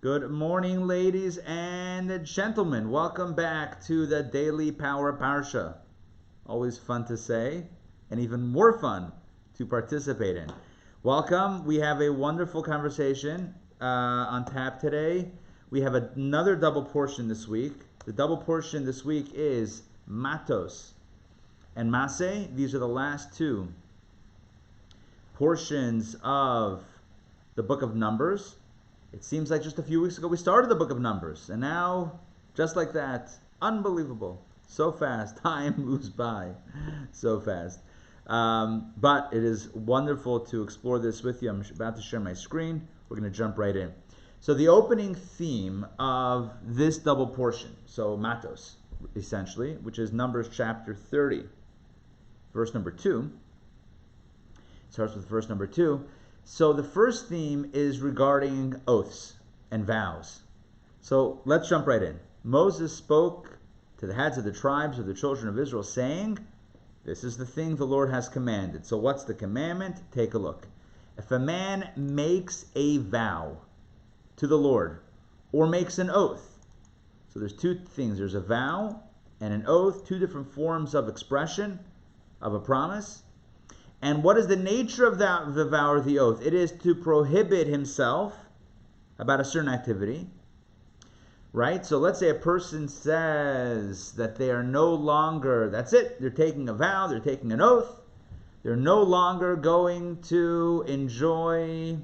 Good morning, ladies and gentlemen. Welcome back to the Daily Power Parsha. Always fun to say, and even more fun to participate in. Welcome. We have a wonderful conversation on tap today. We have another double portion this week. The double portion this week is Matos and Maasei. These are the last two portions of the book of Numbers. It seems like just a few weeks ago we started the book of Numbers, and now, just like that, unbelievable. So fast. Time moves by so fast. But it is wonderful to explore this with you. I'm about to share my screen. We're going to jump right in. So the opening theme of this double portion, so Matos, essentially, which is Numbers chapter 30, verse number 2. It starts with verse number 2. So the first theme is regarding oaths and vows. So let's jump right in. Moses spoke to the heads of the tribes of the children of Israel, saying, this is the thing the Lord has commanded. So what's the commandment? Take a look. If a man makes a vow to the Lord or makes an oath, so there's two things. There's a vow and an oath, two different forms of expression of a promise. And what is the nature of the vow or the oath? It is to prohibit himself about a certain activity, right? So let's say a person says that they are no longer, that's it, they're taking a vow, they're taking an oath, they're no longer going to enjoy,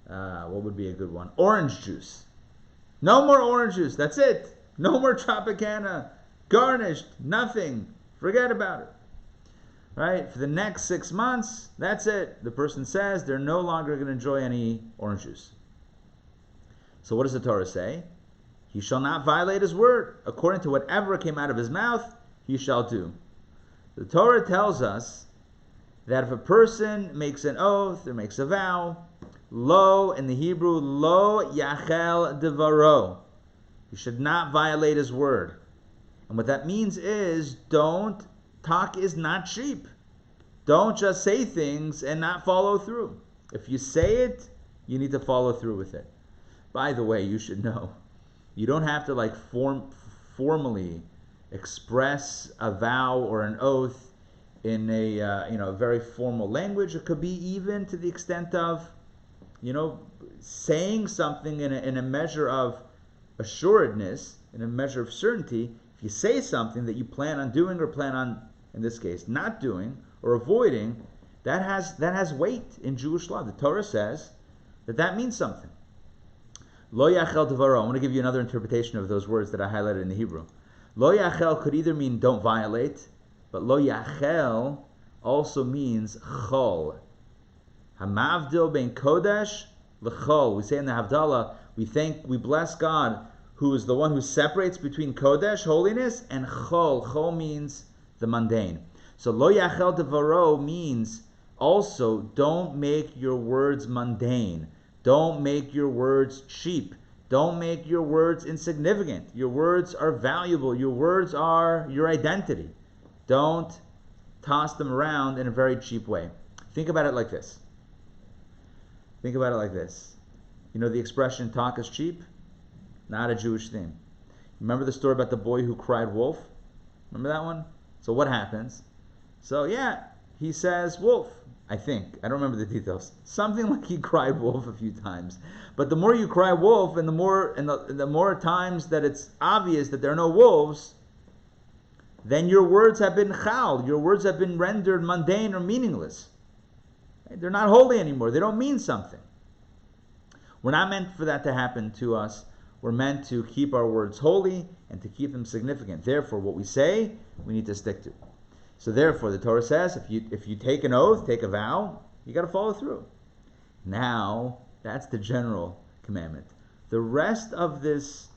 what would be a good one? Orange juice. No more orange juice, that's it. No more Tropicana, garnished, nothing. Forget about it, right? For the next 6 months, that's it. The person says they're no longer going to enjoy any orange juice. So what does the Torah say? He shall not violate his word. According to whatever came out of his mouth, he shall do. The Torah tells us that if a person makes an oath or makes a vow, lo, in the Hebrew, lo yachel devaro. He should not violate his word. And what that means is, talk is not cheap. Don't just say things and not follow through. If you say it, you need to follow through with it. By the way, you should know, you don't have to formally express a vow or an oath in a very formal language. It could be even to the extent of, saying something in a measure of assuredness, in a measure of certainty. If you say something that you plan on doing or plan on, in this case, not doing or avoiding, that has weight in Jewish law. The Torah says that means something. Lo yachel devaro. I'm going to give you another interpretation of those words that I highlighted in the Hebrew. Lo yachel could either mean don't violate, but lo yachel also means chol. Hamavdil ben kodesh lechol. We say in the Havdalah, we bless God, who is the one who separates between Kodesh, holiness, and Chol. Chol means the mundane. So Lo Yachel Devaro means also don't make your words mundane. Don't make your words cheap. Don't make your words insignificant. Your words are valuable. Your words are your identity. Don't toss them around in a very cheap way. Think about it like this. You know the expression, talk is cheap? Not a Jewish thing. Remember the story about the boy who cried wolf? Remember that one? So what happens? So he says wolf, I think. I don't remember the details. Something like he cried wolf a few times. But the more you cry wolf, and the more times that it's obvious that there are no wolves, then your words have been chal. Your words have been rendered mundane or meaningless. They're not holy anymore. They don't mean something. We're not meant for that to happen to us. We're meant to keep our words holy and to keep them significant. Therefore, what we say, we need to stick to. So therefore, the Torah says, if you take an oath, take a vow, you got to follow through. Now, that's the general commandment. The rest of this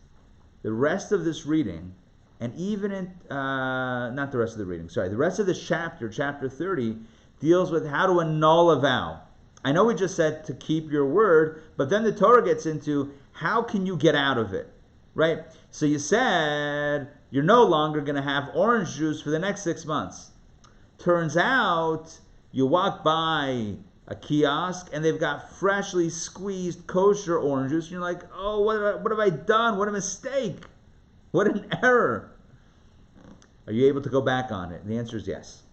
reading, and even the rest of this chapter 30, deals with how to annul a vow. I know we just said to keep your word, but then the Torah gets into how can you get out of it, right? So you said you're no longer going to have orange juice for the next 6 months. Turns out you walk by a kiosk and they've got freshly squeezed kosher orange juice, and you're like, oh, what have I done? What a mistake. What an error. Are you able to go back on it? And the answer is yes.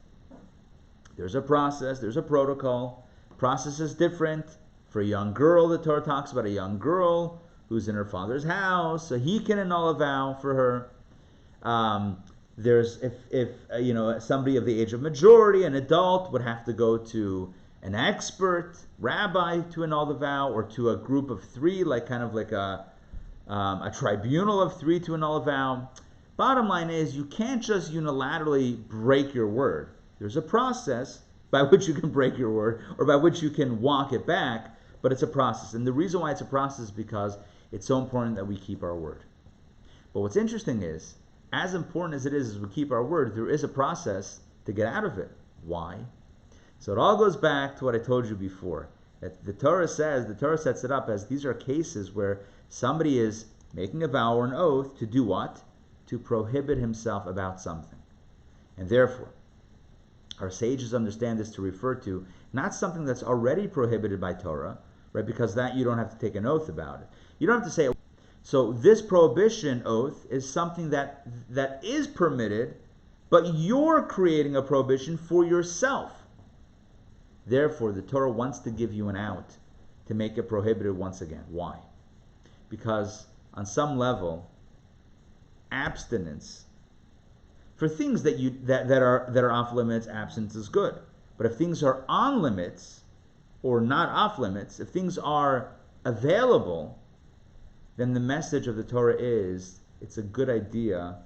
There's a process, there's a protocol. Process is different. For a young girl, the Torah talks about a young girl who's in her father's house, so he can annul a vow for her. There's if somebody of the age of majority, an adult, would have to go to an expert rabbi to annul the vow, or to a group of three, like a tribunal of three to annul a vow. Bottom line is, you can't just unilaterally break your word. There's a process by which you can break your word, or by which you can walk it back, but it's a process. And the reason why it's a process is because it's so important that we keep our word. But what's interesting is, as important as it is as we keep our word, there is a process to get out of it. Why? So it all goes back to what I told you before. That the Torah sets it up as these are cases where somebody is making a vow or an oath to do what? To prohibit himself about something. And therefore, our sages understand this to refer to not something that's already prohibited by Torah, right? Because that you don't have to take an oath about it. You don't have to say, so this prohibition oath is something that is permitted, but you're creating a prohibition for yourself. Therefore, the Torah wants to give you an out to make it prohibited once again. Why? Because on some level, abstinence for things that are off limits, abstinence is good. But if things are on limits or not off limits, if things are available, then the message of the Torah is it's a good idea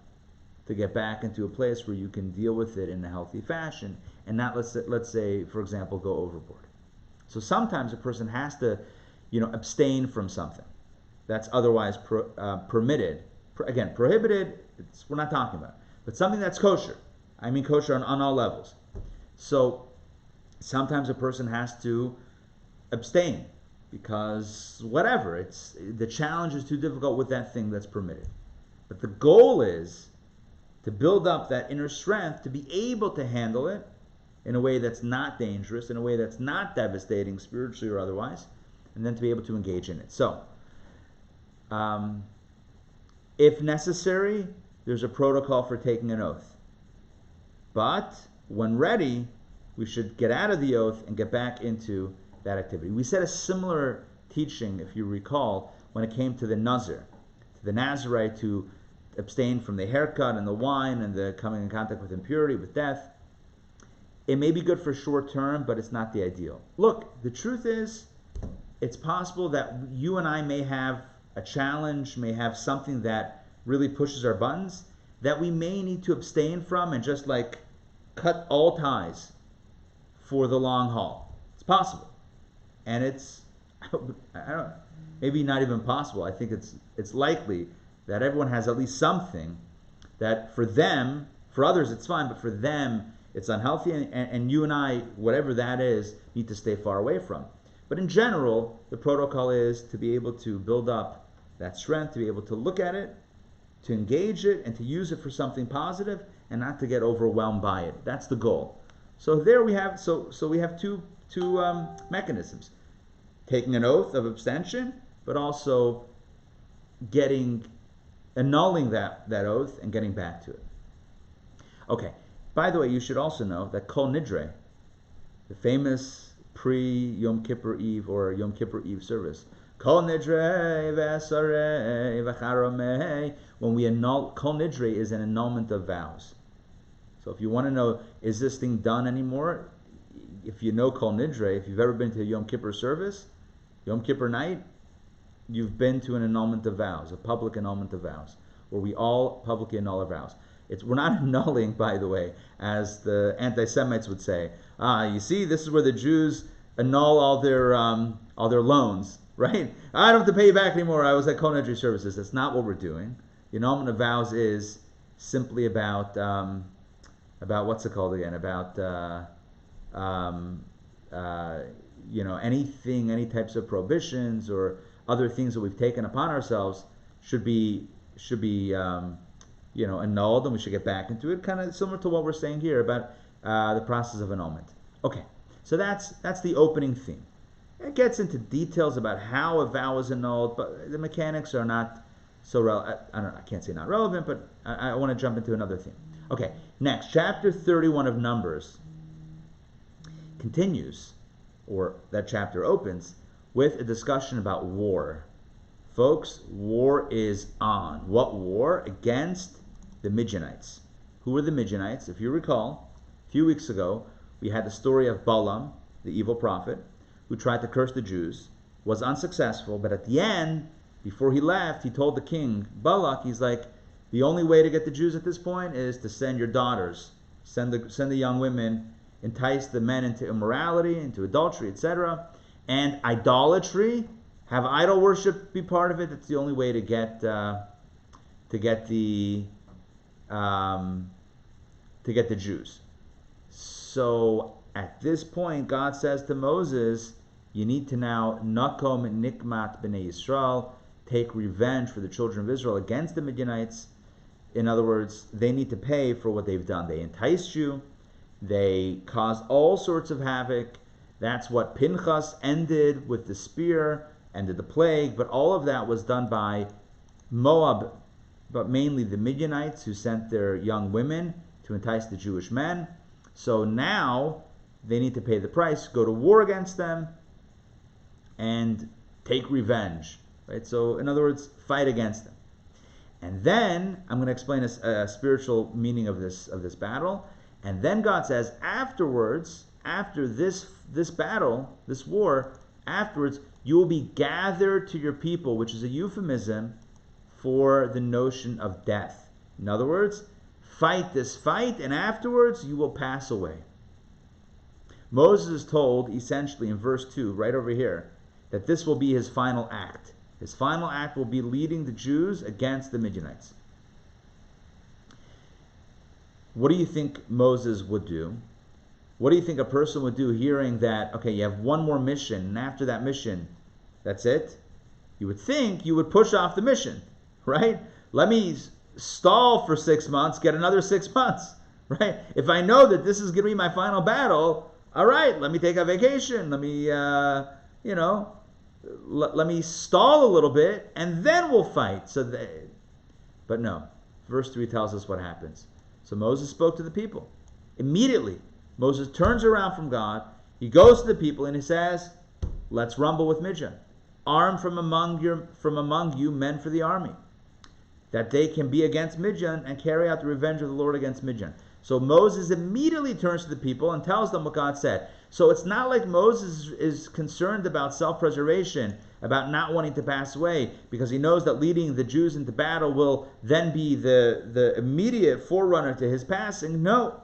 to get back into a place where you can deal with it in a healthy fashion and not, let's say, for example, go overboard. So sometimes a person has to, abstain from something that's otherwise permitted. Again, prohibited, we're not talking about. But something that's kosher. I mean kosher on all levels. So sometimes a person has to abstain because whatever, the challenge is too difficult with that thing that's permitted. But the goal is to build up that inner strength to be able to handle it in a way that's not dangerous, in a way that's not devastating spiritually or otherwise, and then to be able to engage in it. So, if necessary, there's a protocol for taking an oath. But when ready, we should get out of the oath and get back into that activity. We said a similar teaching, if you recall, when it came to the Nazir, to the Nazirite to abstain from the haircut and the wine and the coming in contact with impurity, with death. It may be good for short term, but it's not the ideal. Look, the truth is, it's possible that you and I may have a challenge, may have something that really pushes our buttons, that we may need to abstain from and just cut all ties for the long haul. It's possible. And it's, maybe not even possible. I think it's likely that everyone has at least something that for them, for others it's fine, but for them it's unhealthy, and you and I, whatever that is, need to stay far away from. But in general, the protocol is to be able to build up that strength, to be able to look at it, to engage it, and to use it for something positive, and not to get overwhelmed by it. That's the goal. So there we have, so we have two mechanisms: taking an oath of abstention, but also annulling that oath and getting back to it. Okay. By the way, you should also know that Kol Nidre, the famous pre-Yom Kippur Eve or Yom Kippur Eve service, Kol Nidre v'asarei v'charomei, when we annul, Kol Nidre is an annulment of vows. So if you want to know, is this thing done anymore? If you know Kol Nidre, if you've ever been to a Yom Kippur service, Yom Kippur night, you've been to an annulment of vows, a public annulment of vows, where we all publicly annul our vows. We're not annulling, by the way, as the anti-Semites would say. You see, this is where the Jews annul all their loans, right? I don't have to pay you back anymore. I was at Kol Nidre services. That's not what we're doing. The annulment of vows is simply about what's it called again? About anything, any types of prohibitions or other things that we've taken upon ourselves should be annulled, and we should get back into it. Kind of similar to what we're saying here about the process of annulment. Okay, So that's the opening theme. It gets into details about how a vow is annulled, but the mechanics are not so relevant. I can't say not relevant, but I want to jump into another theme. Okay, next, chapter 31 of Numbers continues, or that chapter opens, with a discussion about war. Folks, war is on. What war? Against the Midianites. Who were the Midianites? If you recall, a few weeks ago, we had the story of Balaam, the evil prophet, who tried to curse the Jews, was unsuccessful, but at the end, before he left, he told the king, Balak, he's like, the only way to get the Jews at this point is to send your daughters, send the young women, entice the men into immorality, into adultery, etc., and idolatry, have idol worship be part of it. That's the only way to get the Jews. So at this point, God says to Moses, you need to now nakom nikmat b'nei Yisrael, take revenge for the children of Israel against the Midianites. In other words, they need to pay for what they've done. They enticed you. They caused all sorts of havoc. That's what Pinchas ended with the spear, ended the plague. But all of that was done by Moab, but mainly the Midianites, who sent their young women to entice the Jewish men. So now they need to pay the price, go to war against them, and take revenge. Right? So in other words, fight against them. And then I'm going to explain a spiritual meaning of this battle. And then God says, afterwards, after this battle, this war, afterwards, you will be gathered to your people, which is a euphemism for the notion of death. In other words, fight this fight, and afterwards you will pass away. Moses is told, essentially in verse 2, right over here, that this will be his final act. His final act will be leading the Jews against the Midianites. What do you think Moses would do? What do you think a person would do hearing that, okay, you have one more mission, and after that mission, that's it? You would think you would push off the mission, right? Let me stall for 6 months, get another 6 months, right? If I know that this is going to be my final battle, all right, let me take a vacation. Let me, let me stall a little bit, and then we'll fight. But no, verse 3 tells us what happens. So Moses spoke to the people. Immediately, Moses turns around from God. He goes to the people and he says, let's rumble with Midian. Arm from among you men for the army, that they can be against Midian and carry out the revenge of the Lord against Midian. So Moses immediately turns to the people and tells them what God said. So it's not like Moses is concerned about self-preservation, about not wanting to pass away, because he knows that leading the Jews into battle will then be the immediate forerunner to his passing. No.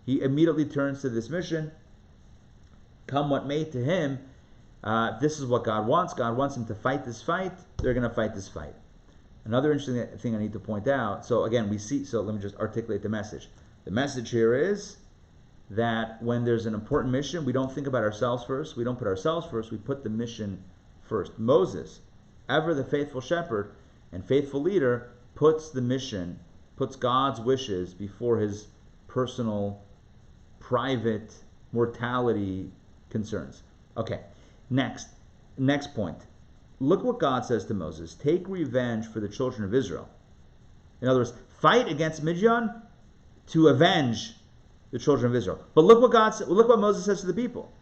He immediately turns to this mission. Come what may to him, this is what God wants. God wants him to fight this fight. They're going to fight this fight. Another interesting thing I need to point out, so again, let me just articulate the message. The message here is that when there's an important mission, we don't think about ourselves first. We don't put ourselves first. We put the mission first. Moses, ever the faithful shepherd and faithful leader, puts the mission, puts God's wishes before his personal, private mortality concerns. Okay, next point. Look what God says to Moses. Take revenge for the children of Israel. In other words, fight against Midian to avenge the children of Israel. But look what Moses says to the people.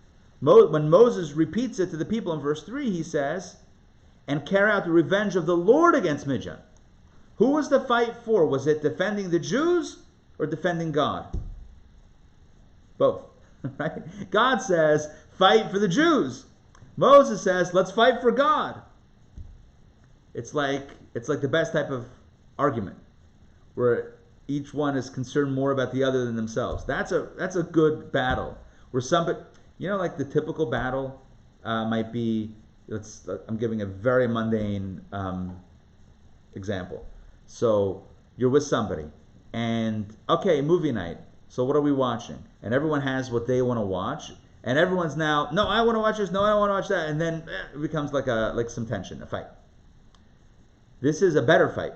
When Moses repeats it to the people in verse 3, he says, and carry out the revenge of the Lord against Midian. Who was the fight for? Was it defending the Jews or defending God? Both. Right? God says, fight for the Jews. Moses says, let's fight for God. It's like the best type of argument, where each one is concerned more about the other than themselves. That's a good battle. Where somebody, like the typical battle might be, I'm giving a very mundane example. So you're with somebody, and okay, movie night. So what are we watching? And everyone has what they want to watch. And everyone's now, no, I want to watch this, no, I don't want to watch that. And then it becomes like some tension, a fight. This is a better fight.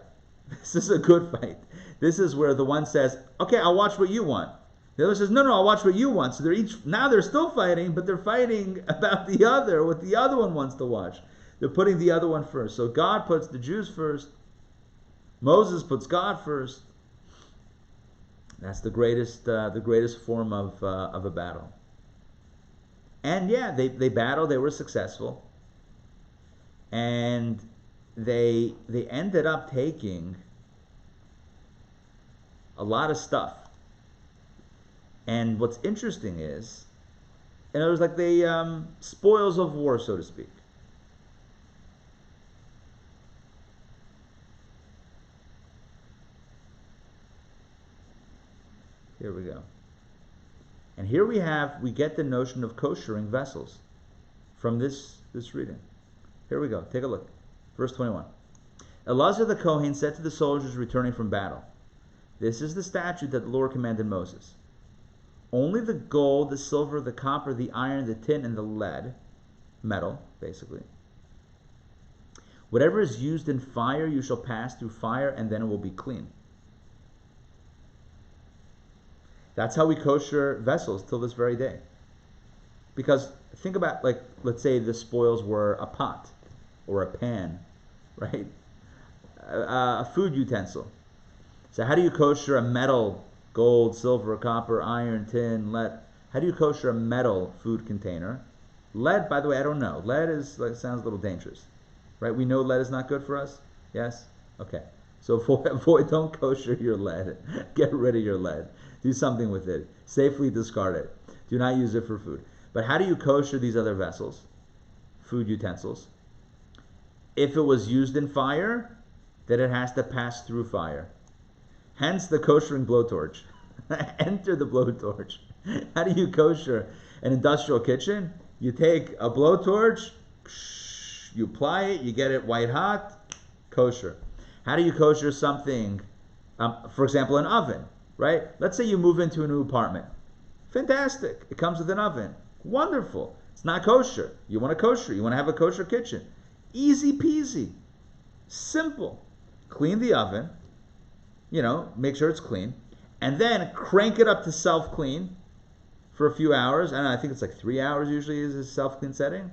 This is a good fight. This is where the one says, okay, I'll watch what you want. The other says, no, I'll watch what you want. So they're still fighting, but they're fighting about the other, what the other one wants to watch. They're putting the other one first. So God puts the Jews first. Moses puts God first. That's the greatest form of a battle. And yeah, they battled. They were successful, and they ended up taking a lot of stuff. And what's interesting is, and it was like the spoils of war, so to speak. Here we go. And here we get the notion of koshering vessels from this reading. Here we go. Take a look. Verse 21. Elazar the Kohen said to the soldiers returning from battle, "This is the statute that the Lord commanded Moses. Only the gold, the silver, the copper, the iron, the tin, and the lead, metal, basically. Whatever is used in fire, you shall pass through fire, and then it will be clean." That's how we kosher vessels till this very day. Because think about, like, let's say the spoils were a pot or a pan, right? A food utensil. So how do you kosher a metal, gold, silver, copper, iron, tin, lead? How do you kosher a metal food container? Lead, by the way, I don't know. Lead sounds a little dangerous, right? We know lead is not good for us. Yes? Okay. So don't kosher your lead. Get rid of your lead. Do something with it. Safely discard it. Do not use it for food. But how do you kosher these other vessels? Food utensils. If it was used in fire, then it has to pass through fire. Hence the koshering blowtorch. Enter the blowtorch. How do you kosher an industrial kitchen? You take a blowtorch, you apply it, you get it white hot, kosher. How do you kosher something, for example, an oven, right? Let's say you move into a new apartment. Fantastic. It comes with an oven. Wonderful. It's not kosher. You want to kosher. You want to have a kosher kitchen. Easy peasy. Simple. Clean the oven. Make sure it's clean. And then crank it up to self-clean for a few hours. I think it's like 3 hours usually is a self-clean setting.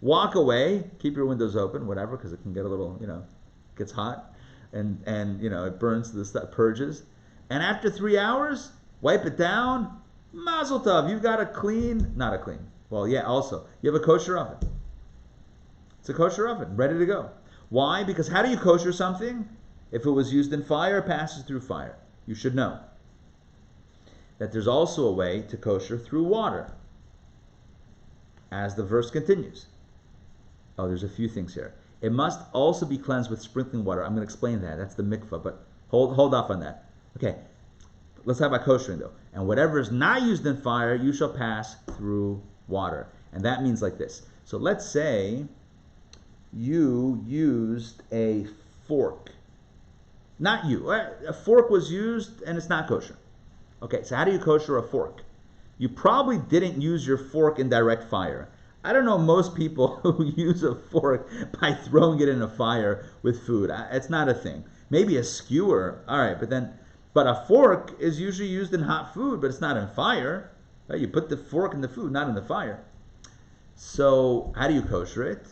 Walk away. Keep your windows open, whatever, because it can get a little, gets hot. And it burns the stuff, purges. And after 3 hours, wipe it down. Mazel tov. You've got also, you have a kosher oven. It's a kosher oven, ready to go. Why? Because how do you kosher something? If it was used in fire, it passes through fire. You should know that there's also a way to kosher through water. As the verse continues. Oh, there's a few things here. It must also be cleansed with sprinkling water. I'm going to explain that. That's the mikvah, but hold off on that. Okay, let's talk about koshering though. And whatever is not used in fire, you shall pass through water. And that means like this. So let's say you used a fork. Not you. A fork was used and it's not kosher. Okay, so how do you kosher a fork? You probably didn't use your fork in direct fire. I don't know most people who use a fork by throwing it in a fire with food. It's not a thing. Maybe a skewer, all right, but a fork is usually used in hot food, but it's not in fire. Right? You put the fork in the food, not in the fire. So how do you kosher it?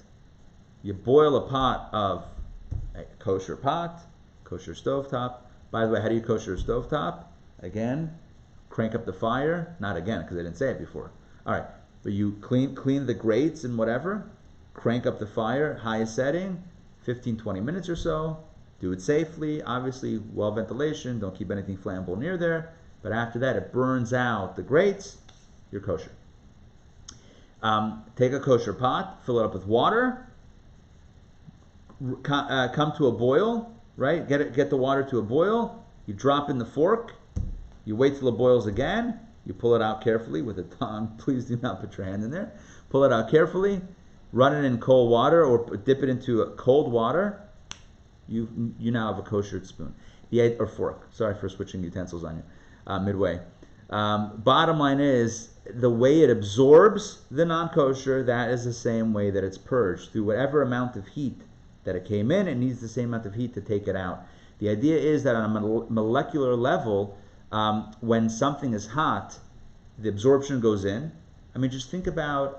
You boil a pot of a kosher pot, kosher stovetop. By the way, how do you kosher a stovetop? Again, crank up the fire. Not again, because I didn't say it before. All right, but you clean the grates and whatever, crank up the fire, highest setting, 15-20 minutes or so. Do it safely, obviously, well ventilation, don't keep anything flammable near there. But after that, it burns out the grates, you're kosher. Take a kosher pot, fill it up with water, come to a boil, right? Get the water to a boil, you drop in the fork, you wait till it boils again, you pull it out carefully with a tongue. Please do not put your hand in there. Pull it out carefully, run it in cold water or dip it into cold water. You now have a kosher spoon, or fork. Sorry for switching utensils on you midway. Bottom line is, the way it absorbs the non-kosher, that is the same way that it's purged. Through whatever amount of heat that it came in, it needs the same amount of heat to take it out. The idea is that on a molecular level, When something is hot, the absorption goes in. I mean, just think about,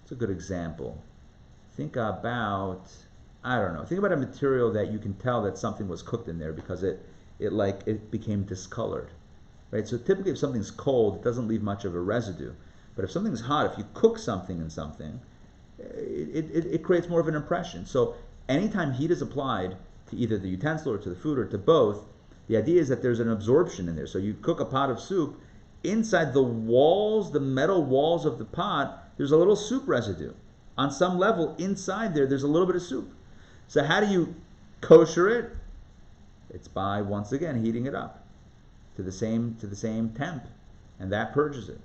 it's a good example. Think about, I don't know, think about a material that you can tell that something was cooked in there because it became discolored, right? So typically if something's cold, it doesn't leave much of a residue. But if something's hot, if you cook something in something, it creates more of an impression. So anytime heat is applied to either the utensil or to the food or to both, the idea is that there's an absorption in there. So you cook a pot of soup, inside the walls, the metal walls of the pot, there's a little soup residue. On some level, inside there's a little bit of soup. So how do you kosher it? It's by, once again, heating it up to the same temp, and that purges it.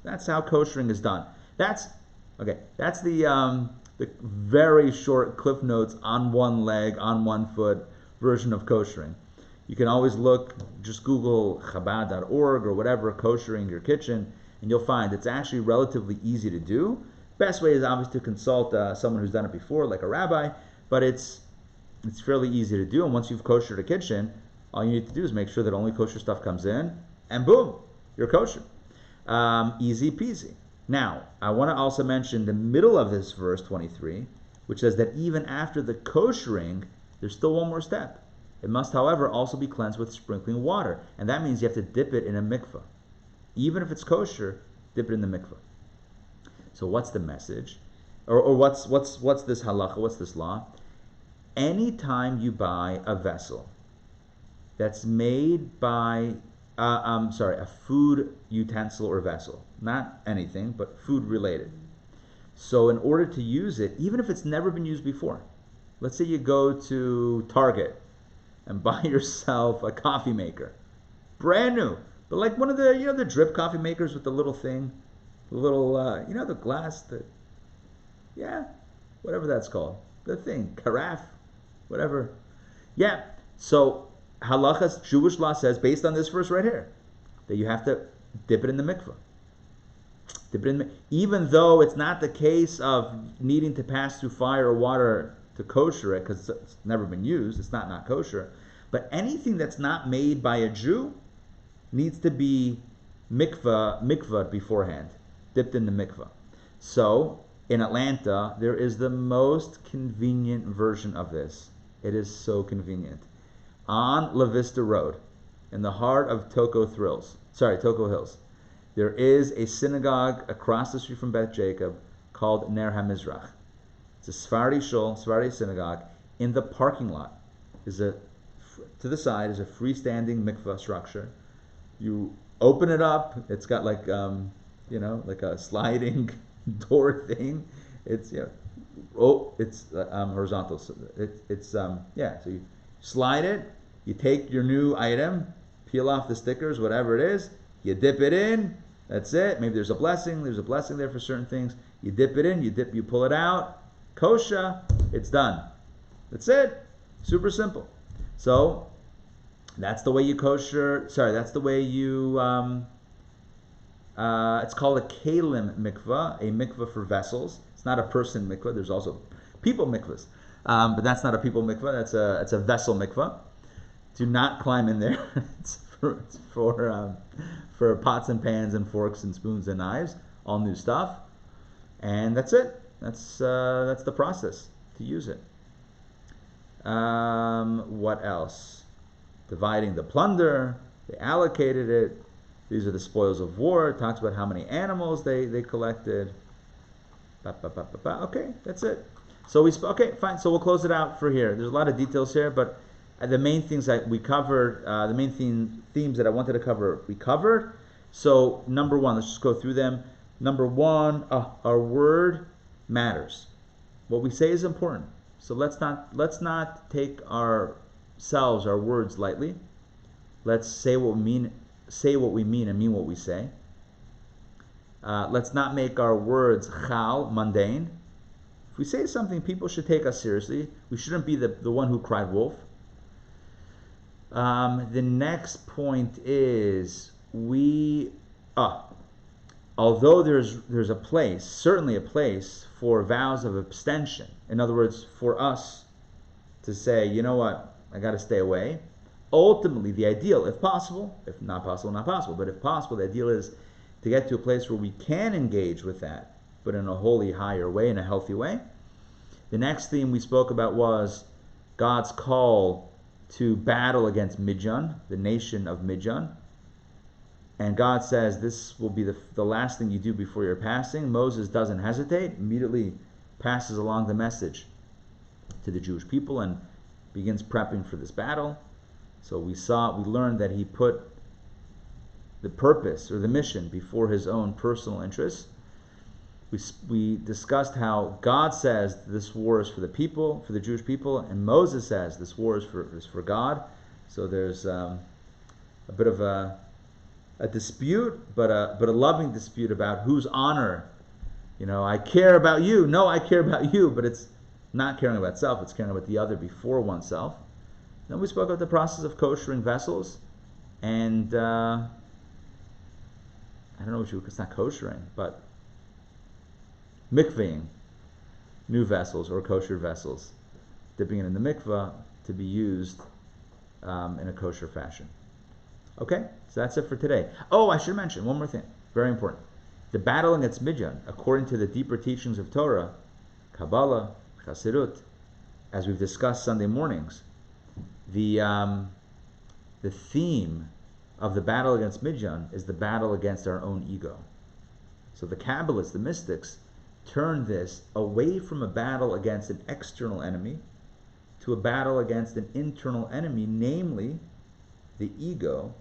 That's how koshering is done. That's the very short Cliff Notes on one leg, on one foot version of koshering. You can always look, just Google Chabad.org or whatever, koshering your kitchen, and you'll find it's actually relatively easy to do. Best way is obviously to consult someone who's done it before, like a rabbi, but it's fairly easy to do. And once you've koshered a kitchen, all you need to do is make sure that only kosher stuff comes in, and boom, you're kosher. Easy peasy. Now, I want to also mention the middle of this verse 23, which says that even after the koshering, there's still one more step. It must, however, also be cleansed with sprinkling water, and that means you have to dip it in a mikveh. Even if it's kosher, dip it in the mikveh. So what's the message? Or what's this halacha? What's this law? Anytime you buy a vessel that's made by a food utensil or vessel, not anything, but food related. So in order to use it, even if it's never been used before, let's say you go to Target and buy yourself a coffee maker, brand new, but like one of the the drip coffee makers with the little thing, the little the glass, whatever that's called, the thing, carafe, whatever. Yeah. So halachas, Jewish law says, based on this verse right here, that you have to dip it in the mikveh. Even though it's not the case of needing to pass through fire or water to kosher it, because it's never been used, it's not kosher. But anything that's not made by a Jew needs to be mikveh beforehand, dipped in the mikveh. So in Atlanta, there is the most convenient version of this. It is so convenient. On La Vista Road, in the heart of Toco Hills, there is a synagogue across the street from Beth Jacob called Ner HaMizrach. It's a Sephardi shul, Sephardi synagogue. In the parking lot to the side is a freestanding mikveh structure. You open it up. It's got like like a sliding door thing. It's horizontal. So so you slide it. You take your new item, peel off the stickers, whatever it is. You dip it in. That's it. Maybe there's a blessing. There's a blessing there for certain things. You dip it in. You pull it out. Kosher. It's done. That's it. Super simple. So that's the way you kosher. Sorry, that's the way you. It's called a kalim mikvah, a mikvah for vessels. It's not a person mikvah. There's also people mikvahs, but that's not a people mikvah. That's a vessel mikvah. Do not climb in there. It's for pots and pans and forks and spoons and knives, all new stuff, and that's it. That's the process to use it. What else? Dividing the plunder. They allocated it. These are the spoils of war. It talks about how many animals they collected. Okay, that's it. So okay, fine. So we'll close it out for here. There's a lot of details here, but the main things that we covered, the main themes that I wanted to cover, we covered. So number one, let's just go through them. Number one, our word matters. What we say is important. So let's not take our words lightly. Let's say what we mean and mean what we say. Let's not make our words chal, mundane. If we say something, people should take us seriously. We shouldn't be the one who cried wolf. The next point is although there's a place, certainly a place for vows of abstention. In other words, for us to say, you know what, I got to stay away. ultimately the ideal, if possible, if not possible, not possible, but if possible, the ideal is to get to a place where we can engage with that, but in a holy, higher way, in a healthy way. The next theme we spoke about was God's call to battle against Midian, the nation of Midian. And God says this will be the last thing you do before your passing. Moses doesn't hesitate, immediately passes along the message to the Jewish people and begins prepping for this battle. So we learned that he put the purpose or the mission before his own personal interests. We discussed how God says this war is for the people, for the Jewish people, and Moses says this war is for God. So there's a bit of a dispute, but a loving dispute about whose honor. I care about you. No, I care about you, but it's not caring about self. It's caring about the other before oneself. Then we spoke about the process of koshering vessels, and I don't know what it's not koshering, but mikvahing new vessels or kosher vessels, dipping it in the mikvah to be used in a kosher fashion. Okay, so that's it for today. Oh, I should mention one more thing, very important. The battle against Midian, according to the deeper teachings of Torah, Kabbalah, Chassidut, as we've discussed Sunday mornings, the theme of the battle against Midian is the battle against our own ego. So the Kabbalists, the mystics, turn this away from a battle against an external enemy to a battle against an internal enemy, namely the ego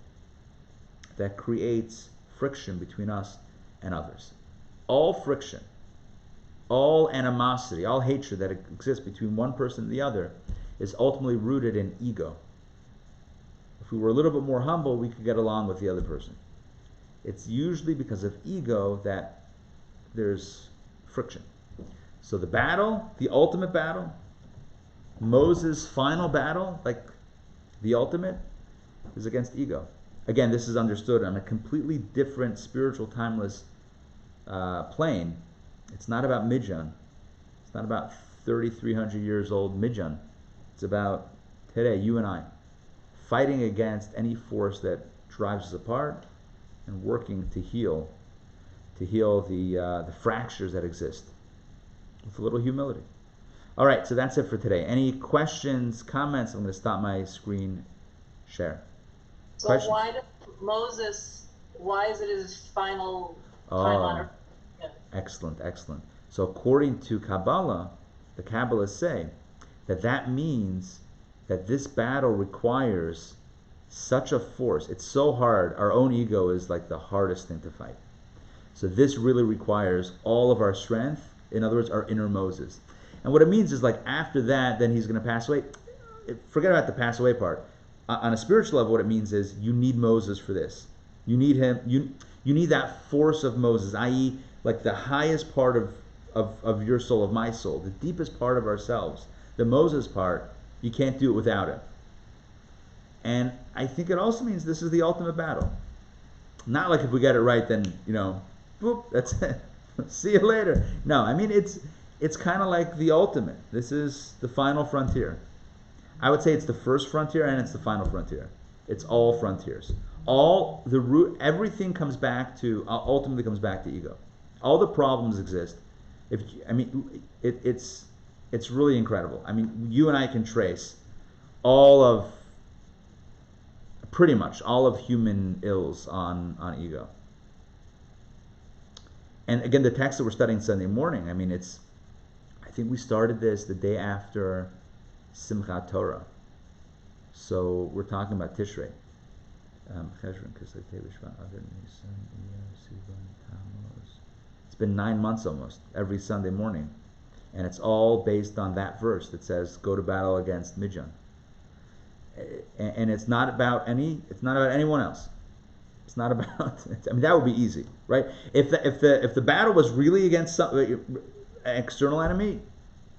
that creates friction between us and others. All friction, all animosity, all hatred that exists between one person and the other is ultimately rooted in ego. If we were a little bit more humble, we could get along with the other person. It's usually because of ego that there's friction. So the battle, the ultimate battle, Moses' final battle, like the ultimate, is against ego. Again, this is understood on a completely different spiritual, timeless plane. It's not about Midian. It's not about 3,300 years old Midian. It's about today, you and I, fighting against any force that drives us apart and working to heal the fractures that exist with a little humility. All right, so that's it for today. Any questions, comments? I'm going to stop my screen share. So Questions? why is it his final time on earth? Yeah. Excellent. So according to Kabbalah, the Kabbalists say that means that this battle requires such a force. It's so hard. Our own ego is like the hardest thing to fight. So this really requires all of our strength. In other words, our inner Moses. And what it means is like after that, then he's going to pass away. Forget about the pass away part. On a spiritual level, what it means is you need Moses for this. You need him. You need that force of Moses, i.e., like the highest part of your soul, of my soul, the deepest part of ourselves, the Moses part. You can't do it without him. And I think it also means this is the ultimate battle. Not like if we get it right, then boop, that's it. See you later. No, I mean it's kind of like the ultimate. This is the final frontier. I would say it's the first frontier and it's the final frontier. It's all frontiers. All the root, everything comes back to ultimately comes back to ego. All the problems exist. It's really incredible. I mean, you and I can trace pretty much all of human ills on ego. And again, the text that we're studying Sunday morning, I think we started this the day after Simchat Torah. So we're talking about Tishrei. It's been 9 months almost, every Sunday morning. And it's all based on that verse that says, go to battle against Midian. And it's not about anyone else. It's not about. That would be easy, right? If the battle was really against some external enemy,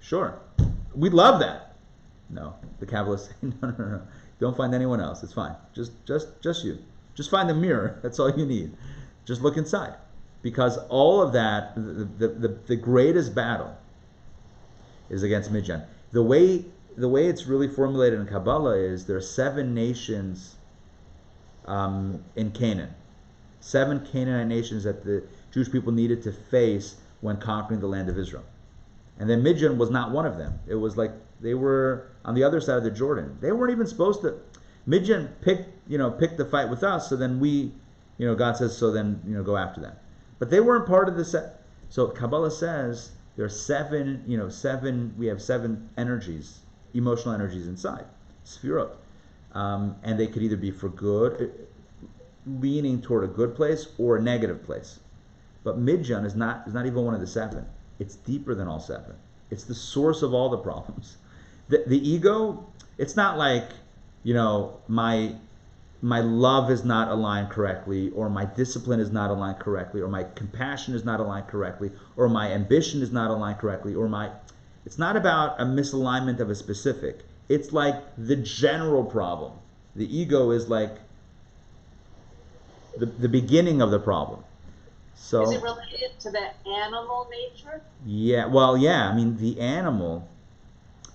sure, we'd love that. No, the Kabbalists say no. Don't find anyone else. It's fine. Just you. Just find the mirror. That's all you need. Just look inside, because all of that, the greatest battle is against Midian. The way the way it's really formulated in Kabbalah is there are 7 nations in Canaan. 7 Canaanite nations that the Jewish people needed to face when conquering the land of Israel. And then Midian was not one of them. It was like they were on the other side of the Jordan. They weren't even supposed to. Midian picked the fight with us, so then God says, so then, go after them. But they weren't part of the set. So Kabbalah says there are 7, we have 7 energies, emotional energies inside, sefirot. And they could either be for good, leaning toward a good place, or a negative place. But Midian is not even one of the 7. It's deeper than all 7. It's the source of all the problems. The ego, it's not like, my love is not aligned correctly, or my discipline is not aligned correctly, or my compassion is not aligned correctly, or my ambition is not aligned correctly, it's not about a misalignment of a specific. It's like the general problem. The ego is like the beginning of the problem. So, is it related to the animal nature? Yeah, well, yeah. I mean, the animal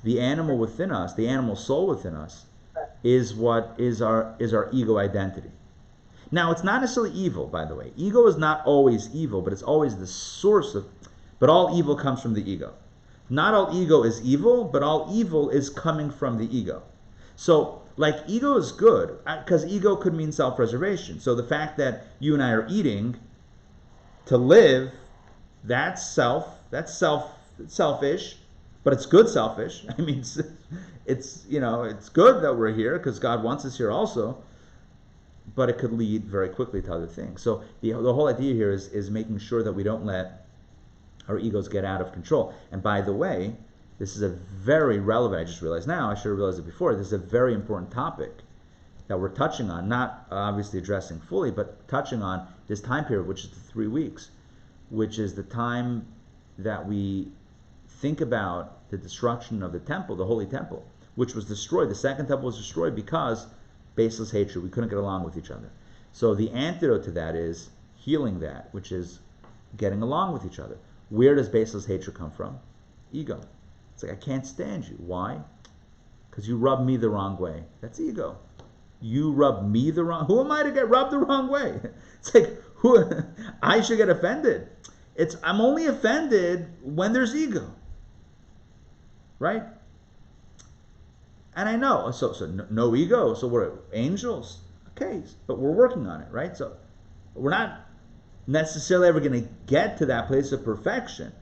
within us, the animal soul within us, is what is our ego identity. Now, it's not necessarily evil, by the way. Ego is not always evil, but it's always the source of. But all evil comes from the ego. Not all ego is evil, but all evil is coming from the ego. So, like, ego is good because ego could mean self-preservation. So the fact that you and I are eating to live, that's selfish, but it's good selfish. I mean, it's good that we're here because God wants us here also, but it could lead very quickly to other things. So the whole idea here is making sure that we don't let our egos get out of control. And by the way, this is a very relevant, I just realized now, I should have realized it before, this is a very important topic that we're touching on, not obviously addressing fully, but touching on this time period, which is the 3 weeks, which is the time that we think about the destruction of the temple, the holy temple, which was destroyed. The second temple was destroyed because baseless hatred. We couldn't get along with each other. So the antidote to that is healing that, which is getting along with each other. Where does baseless hatred come from? Ego. It's like, I can't stand you. Why? Because you rub me the wrong way. That's ego. You rub me the wrong. Who am I to get rubbed the wrong way? It's like, I should get offended. I'm only offended when there's ego, right? And I know, so no ego. So we're angels, okay? But we're working on it, right? So we're not necessarily ever going to get to that place of perfection,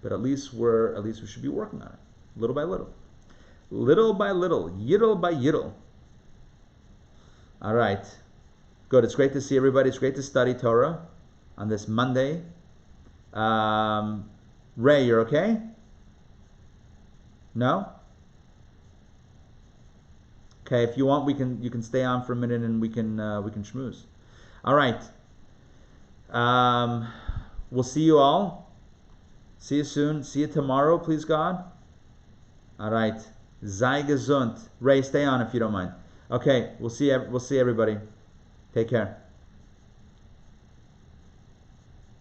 but at least we should be working on it, little by little, yittle by yittle. All right, good. It's great to see everybody. It's great to study Torah on this Monday. Ray, you're okay? No? Okay, if you want, you can stay on for a minute and we can schmooze. All right. We'll see you all. See you soon. See you tomorrow, please God. All right. Sei gesund. Ray, stay on if you don't mind. Okay, we'll see everybody. Take care.